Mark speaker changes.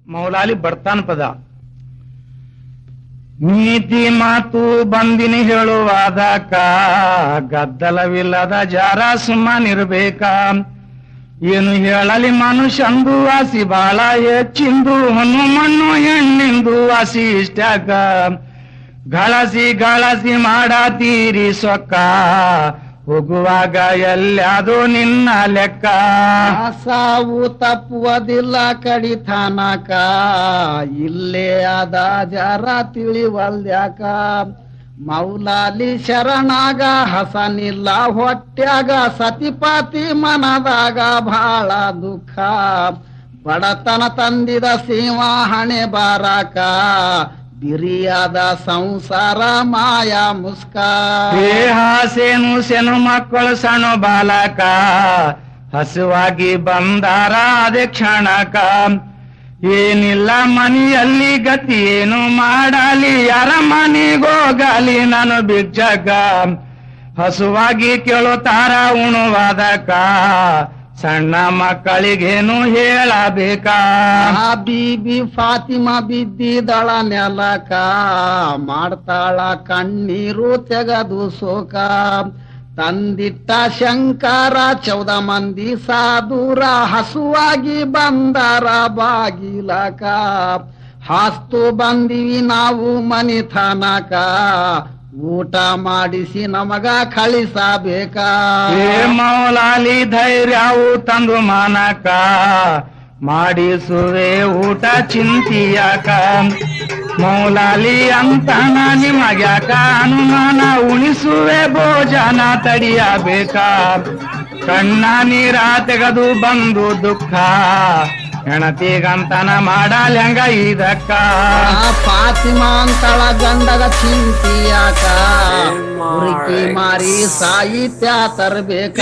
Speaker 1: ಮೌಲಾಲಿ ಬರ್ತಾನ ಪದ. ನೀತಿ ಮಾತು ಬಂದಿನಿ ಹೇಳುವಾದಕ, ಗದ್ದಲವಿಲ್ಲದ ಜಾರ ಸುಮ್ಮನಿರ್ಬೇಕ. ಏನು ಹೇಳಲಿ ಮನುಷ್ಯಂದು ಆಸಿ ಬಾಳ ಹೆಚ್ಚಿಂದು, ಹನುಮಣ್ಣು ಹೆಣ್ಣಿಂದು ಆಸಿ ಇಷ್ಟ್ಯಾಕ. ಗಳಸಿ ಗಳಸಿ ಮಾಡತೀರಿ ಸೊಕ್ಕ, ಹೋಗುವಾಗ ಎಲ್ಲಾದು ನಿನ್ನ ಲೆಕ್ಕ.
Speaker 2: ಸಾವು ತಪ್ಪುವುದಿಲ್ಲ ಕಡಿತಾನಕ, ಇಲ್ಲೇ ಆದ ಜರ ತಿಳಿವಲ್ಯಾಕ. ಮೌಲಾಲಿ ಶರಣಾಗ ಹಸನಿಲ್ಲ ಹೊಟ್ಯಾಗ, ಸತಿಪಾತಿ ಮನದಾಗ ಬಹಳ ದುಃಖ. ಬಡತನ ತಂದಿದ ಸೀಮ ಹಣೆ ಬಾರಾಕ, ಬಿರಿಯಾದ ಸಂಸಾರ ಮಾಯಾ ಮುಸ್ಕ.
Speaker 1: ಸೇನು ಸೆನು ಮಕ್ಕಳು ಸಣ್ಣ ಬಾಲಕ, ಹಸುವಾಗಿ ಬಂದಾರ ಅದೇ ಕ್ಷಣಕ. ಏನಿಲ್ಲ ಮನೆಯಲ್ಲಿ ಗತಿ ಏನು ಮಾಡಲಿ, ಯಾರ ಮನೆಗೋಗಲಿ ನಾನು ಭಿಕ್ಷಕ. ಹಸುವಾಗಿ ಕೇಳುತ್ತಾರ ಉಣುವಾದಕ, ಸಣ್ಣ ಮಕ್ಕಳಿಗೇನು ಹೇಳಬೇಕಾ.
Speaker 2: ಬೀಬಿ ಫಾತಿಮಾ ಬಿದ್ದಿದಳ ನೆಲಕ, ಮಾಡ್ತಾಳ ಕಣ್ಣೀರು ತೆಗೆದು ಸೋಕ. ತಂದಿಟ್ಟ ಶಂಕರ 14 ಮಂದಿ ಸಾಧುರ, ಹಸುವಾಗಿ ಬಂದಾರ ಬಾಗಿಲಕ. ಹಾಸ್ತು ಬಂದಿವಿ ನಾವು ಮನಿತನಕ, ಊಟ ಮಾಡಿಸಿ ನಮಗ ಕಳಿಸಬೇಕ.
Speaker 1: ಮೌಲಾಲಿ ಧೈರ್ಯವು ತಂದು ಮಾನಕ, ಮಾಡಿಸುವೆ ಊಟ ಚಿಂತಿಯಾಕ. ಮೌಲಾಲಿ ಅಂತಾನ ನಿಮಗ್ಯಾಕ ಅನುಮಾನ, ಉಣಿಸುವೆ ಭೋಜನ ತಡಿಯಬೇಕ. ಕಣ್ಣ ನೀರ ತೆಗೆದು ಬಂದು ದುಃಖ, ಹೆಣತಿಗಂತನ ಮಾಡಲ್ ಹೆಂಗ ಇದಕ್ಕ.
Speaker 2: ಫಾತಿಮಾ ಅಂತಳ ಗಂಡಗ ಚಿಂತಿಯಾಕ, ಉರುಕಿ ಮಾರಿ ಸಾಹಿತ್ಯ ತರಬೇಕ.